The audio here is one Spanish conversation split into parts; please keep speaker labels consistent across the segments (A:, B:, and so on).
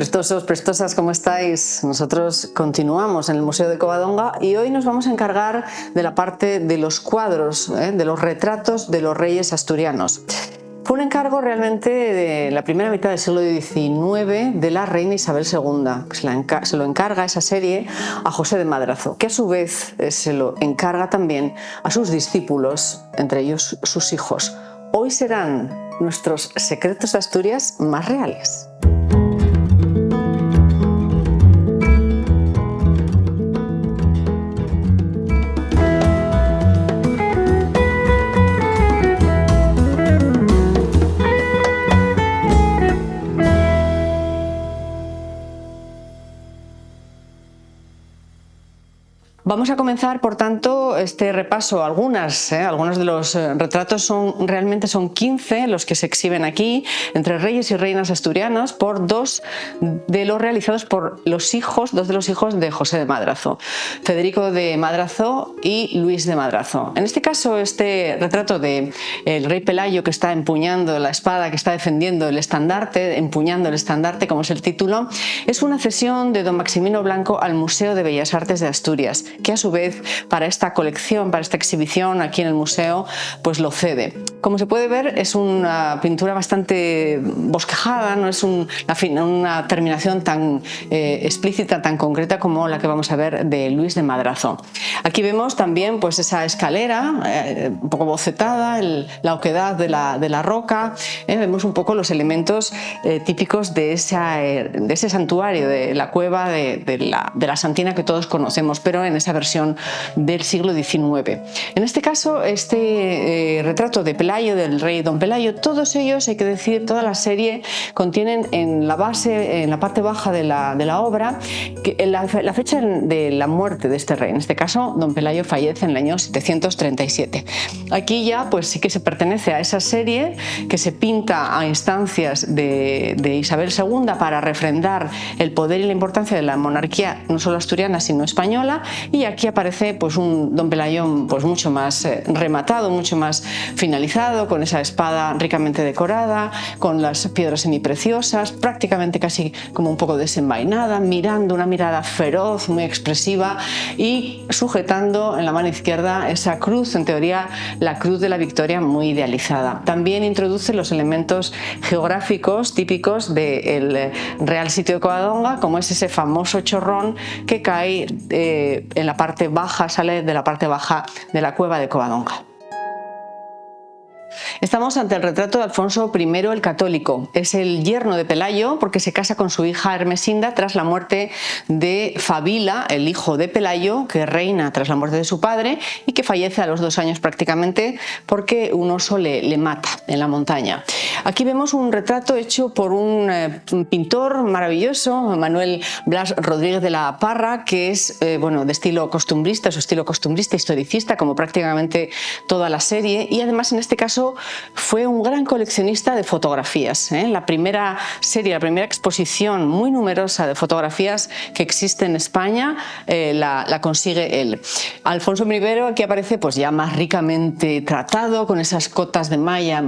A: Prestosos, prestosas, ¿cómo estáis? Nosotros continuamos en el Museo de Covadonga y hoy nos vamos a encargar de la parte de los cuadros, de los retratos de los reyes asturianos. Fue un encargo realmente de la primera mitad del siglo XIX de la reina Isabel II. Se lo encarga esa serie a José de Madrazo, que a su vez se lo encarga también a sus discípulos, entre ellos sus hijos. Hoy serán nuestros secretos de Asturias más reales. Vamos a comenzar, por tanto, este repaso. Algunos de los retratos realmente son 15 los que se exhiben aquí, entre reyes y reinas asturianos, por dos de los realizados por dos de los hijos de José de Madrazo, Federico de Madrazo y Luis de Madrazo. En este caso, este retrato del rey Pelayo, que está empuñando la espada, que está defendiendo el estandarte, empuñando el estandarte, como es el título, es una cesión de don Maximino Blanco al Museo de Bellas Artes de Asturias, que a su vez para esta colección, para esta exhibición aquí en el museo, pues lo cede. Como se puede ver, es una pintura bastante bosquejada, no es una terminación tan explícita, tan concreta como la que vamos a ver de Luis de Madrazo. Aquí vemos también pues esa escalera un poco bocetada, la oquedad de la roca, vemos un poco los elementos típicos de ese santuario, de la cueva de la Santina que todos conocemos, pero en esa versión del siglo XIX. En este caso, este retrato de Pelayo, del rey don Pelayo, todos ellos, hay que decir, toda la serie contienen en la base, en la parte baja de la obra, la fecha de la muerte de este rey. En este caso, don Pelayo fallece en el año 737. Aquí ya pues sí que se pertenece a esa serie que se pinta a instancias de Isabel II para refrendar el poder y la importancia de la monarquía no solo asturiana sino española, y aquí aparece pues un don Pelayo pues mucho más rematado, mucho más finalizado, con esa espada ricamente decorada, con las piedras semipreciosas, prácticamente casi como un poco desenvainada, mirando una mirada feroz, muy expresiva, y sujetando en la mano izquierda esa cruz, en teoría la cruz de la Victoria, muy idealizada. También introduce los elementos geográficos típicos del Real Sitio de Covadonga, como es ese famoso chorrón que cae en la parte baja, sale de la parte baja de la cueva de Covadonga. Estamos ante el retrato de Alfonso I el Católico. Es el yerno de Pelayo porque se casa con su hija Ermesinda tras la muerte de Fabila, el hijo de Pelayo, que reina tras la muerte de su padre y que fallece a los 2 años prácticamente porque un oso le mata en la montaña. Aquí vemos un retrato hecho por un pintor maravilloso, Manuel Blas Rodríguez de la Parra, que es de estilo costumbrista, su estilo costumbrista, historicista, como prácticamente toda la serie, y además en este caso fue un gran coleccionista de fotografías. La primera serie, la primera exposición muy numerosa de fotografías que existe en España la consigue él. Alfonso I aquí aparece pues ya más ricamente tratado, con esas cotas de malla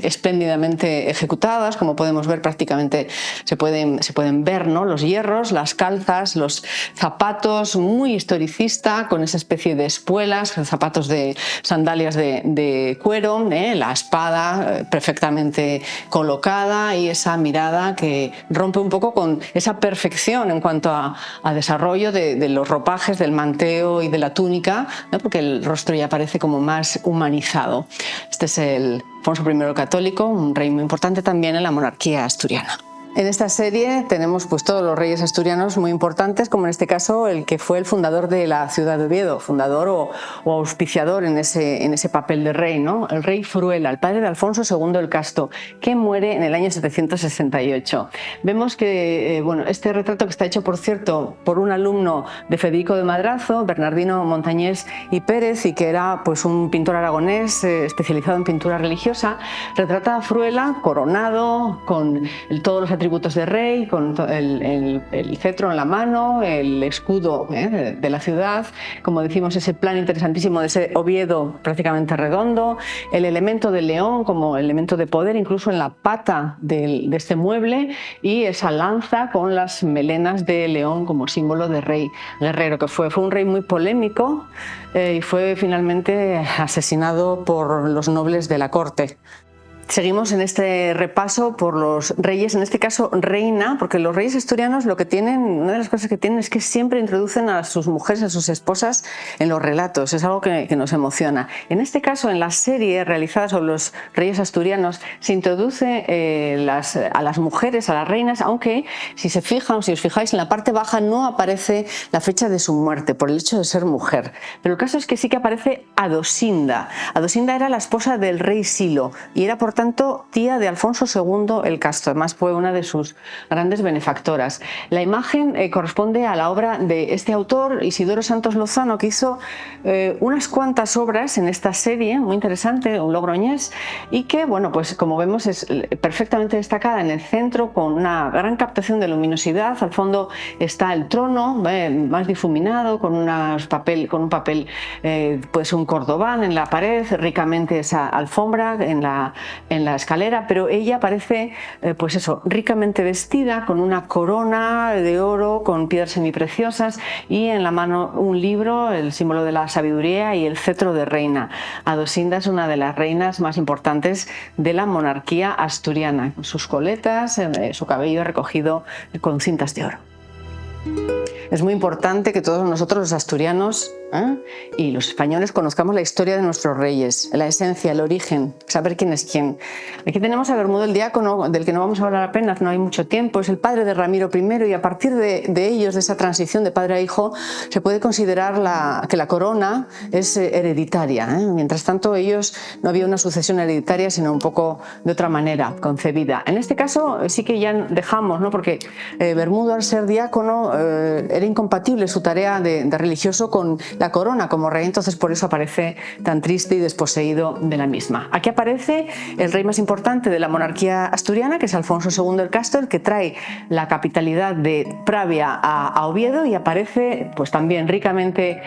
A: espléndidamente ejecutadas, como podemos ver prácticamente se pueden ver, ¿no? Los hierros, las calzas, los zapatos, muy historicista, con esa especie de espuelas, zapatos de sandalias de cuero, la espada perfectamente colocada y esa mirada que rompe un poco con esa perfección en cuanto a desarrollo de los ropajes, del manteo y de la túnica, ¿no? Porque el rostro ya parece como más humanizado. Este es el Alfonso I el Católico, un rey muy importante también en la monarquía asturiana. En esta serie tenemos pues todos los reyes asturianos muy importantes, como en este caso el que fue el fundador de la ciudad de Oviedo, fundador o auspiciador en ese papel de rey, ¿no? El rey Fruela, el padre de Alfonso II el Casto, que muere en el año 768. Vemos que este retrato, que está hecho, por cierto, por un alumno de Federico de Madrazo, Bernardino Montañés y Pérez, y que era pues un pintor aragonés especializado en pintura religiosa, retrata a Fruela coronado con todos los atributos de rey, con el cetro en la mano, el escudo de la ciudad, como decimos, ese plan interesantísimo de ese Oviedo prácticamente redondo, el elemento del león como elemento de poder, incluso en la pata de este mueble, y esa lanza con las melenas de león como símbolo de rey guerrero, que fue un rey muy polémico y fue finalmente asesinado por los nobles de la corte. Seguimos en este repaso por los reyes, en este caso reina, porque los reyes asturianos lo que tienen, una de las cosas que tienen es que siempre introducen a sus mujeres, a sus esposas en los relatos, es algo que nos emociona. En este caso, en la serie realizada sobre los reyes asturianos, se introduce a las mujeres, a las reinas, aunque si os fijáis, en la parte baja no aparece la fecha de su muerte por el hecho de ser mujer. Pero el caso es que sí que aparece Adosinda. Adosinda era la esposa del rey Silo y era por tanto tía de Alfonso II el Casto, además fue una de sus grandes benefactoras. La imagen corresponde a la obra de este autor, Isidoro Santos Lozano, que hizo unas cuantas obras en esta serie, muy interesante, un logroñés, y que, bueno, pues como vemos es perfectamente destacada en el centro, con una gran captación de luminosidad. Al fondo está el trono, más difuminado, con un papel, puede ser un cordobán en la pared, ricamente esa alfombra en la escalera, pero ella aparece pues eso, ricamente vestida, con una corona de oro, con piedras semipreciosas, y en la mano un libro, el símbolo de la sabiduría, y el cetro de reina. Adosinda es una de las reinas más importantes de la monarquía asturiana, con sus coletas, su cabello recogido con cintas de oro. Es muy importante que todos nosotros los asturianos y los españoles conozcamos la historia de nuestros reyes, la esencia, el origen, saber quién es quién. Aquí tenemos a Bermudo el Diácono, del que no vamos a hablar apenas, no hay mucho tiempo, es el padre de Ramiro I, y a partir de ellos, de esa transición de padre a hijo, se puede considerar que la corona es hereditaria. Mientras tanto, ellos no había una sucesión hereditaria, sino un poco de otra manera concebida. En este caso sí que ya dejamos, porque Bermudo, al ser diácono, era incompatible su tarea de religioso con la corona como rey, entonces por eso aparece tan triste y desposeído de la misma. Aquí aparece el rey más importante de la monarquía asturiana, que es Alfonso II el Casto, el que trae la capitalidad de Pravia a Oviedo, y aparece pues también ricamente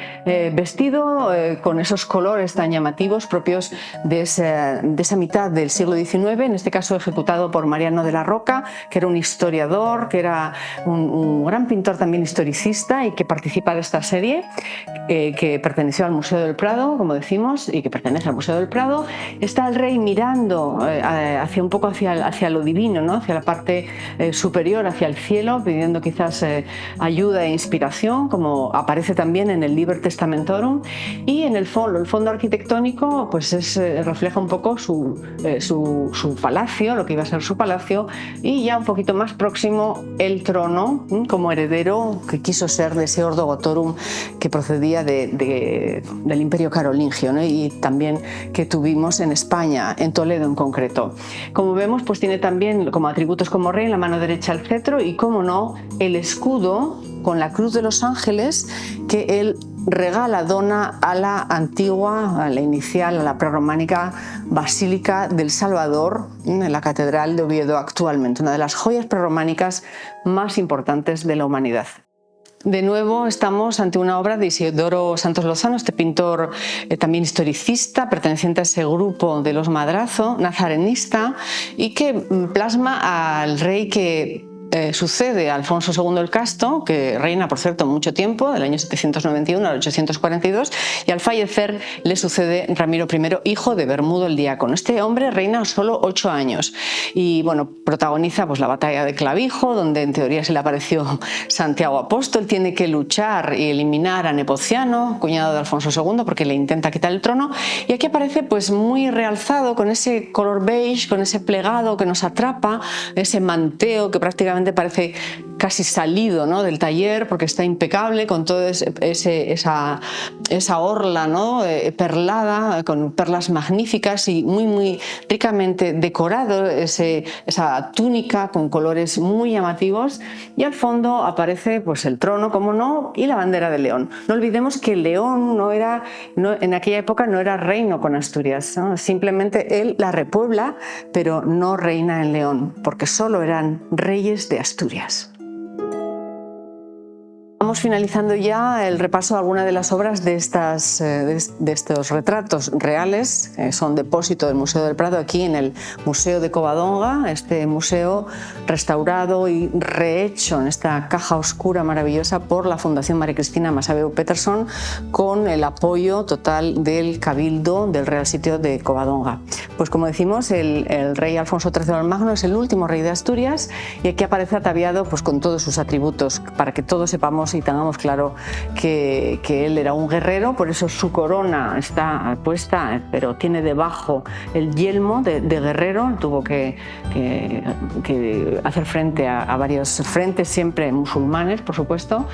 A: vestido, con esos colores tan llamativos propios de esa mitad del siglo XIX, en este caso ejecutado por Mariano de la Roca, que era un historiador, que era un gran pintor también historicista y que participa de esta serie, que perteneció al Museo del Prado, como decimos, y que pertenece al Museo del Prado. Está el rey mirando un poco hacia lo divino, hacia la parte superior, hacia el cielo, pidiendo quizás ayuda e inspiración, como aparece también en el Liber Testamentorum. Y en el fondo arquitectónico pues refleja un poco su palacio, lo que iba a ser su palacio, y ya un poquito más próximo el trono, como heredero que quiso ser de ese Ordo Gotorum que procedía del Imperio Carolingio, y también que tuvimos en España, en Toledo en concreto. Como vemos, pues tiene también como atributos como rey en la mano derecha el cetro y, como no, el escudo con la cruz de los ángeles que él dona a la antigua, a la inicial, a la prerrománica Basílica del Salvador, en la Catedral de Oviedo actualmente, una de las joyas prerrománicas más importantes de la humanidad. De nuevo estamos ante una obra de Isidoro Santos Lozano, este pintor también historicista, perteneciente a ese grupo de los Madrazo, nazarenista, y que plasma al rey que sucede a Alfonso II el Casto, que reina, por cierto, mucho tiempo, del año 791 al 842, y al fallecer le sucede Ramiro I, hijo de Bermudo el Diácono. Este hombre reina solo 8 años y, bueno, protagoniza pues la batalla de Clavijo, donde en teoría se le apareció Santiago Apóstol, tiene que luchar y eliminar a Nepociano, cuñado de Alfonso II, porque le intenta quitar el trono, y aquí aparece pues muy realzado con ese color beige, con ese plegado que nos atrapa, ese manteo que prácticamente parece casi salido, ¿no?, del taller, porque está impecable con toda esa orla, ¿no?, perlada, con perlas magníficas y muy ricamente decorado, esa túnica con colores muy llamativos, y al fondo aparece pues el trono, como no, y la bandera de León. No olvidemos que León en aquella época no era reino con Asturias, ¿no? Simplemente él la repuebla, pero no reina en León, porque solo eran reyes de Asturias. Vamos finalizando ya el repaso de algunas de las obras de estos retratos reales. Son depósito del Museo del Prado, aquí en el Museo de Covadonga, este museo restaurado y rehecho en esta caja oscura maravillosa por la Fundación María Cristina Massaveu Peterson, con el apoyo total del Cabildo del Real Sitio de Covadonga. Pues como decimos, el rey Alfonso XIII el Magno es el último rey de Asturias, y aquí aparece ataviado pues con todos sus atributos, para que todos sepamos y tengamos claro que él era un guerrero. Por eso su corona está puesta, pero tiene debajo el yelmo de guerrero. Tuvo que hacer frente a varios frentes, siempre musulmanes, por supuesto.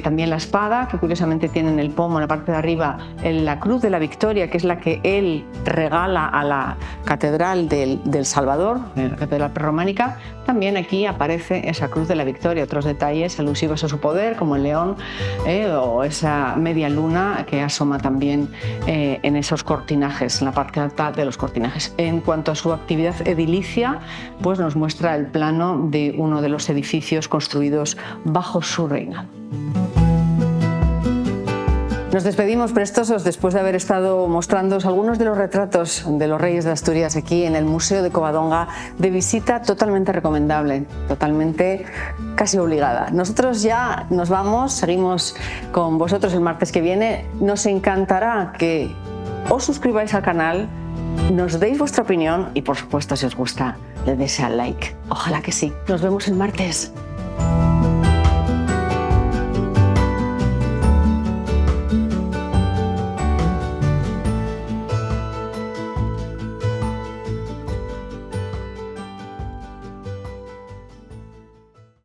A: También la espada, que curiosamente tiene en el pomo, en la parte de arriba, la Cruz de la Victoria, que es la que él regala a la Catedral del Salvador, la Catedral prerrománica. También aquí aparece esa Cruz de la Victoria, otros detalles alusivos a su poder, como el león, o esa media luna que asoma también en esos cortinajes, en la parte alta de los cortinajes. En cuanto a su actividad edilicia, pues nos muestra el plano de uno de los edificios construidos bajo su reinado. Nos despedimos prestosos después de haber estado mostrándoos algunos de los retratos de los reyes de Asturias aquí en el Museo de Covadonga, de visita totalmente recomendable, totalmente casi obligada. Nosotros ya nos vamos, seguimos con vosotros el martes que viene. Nos encantará que os suscribáis al canal, nos deis vuestra opinión y, por supuesto, si os gusta, le deis al like. Ojalá que sí. Nos vemos el martes.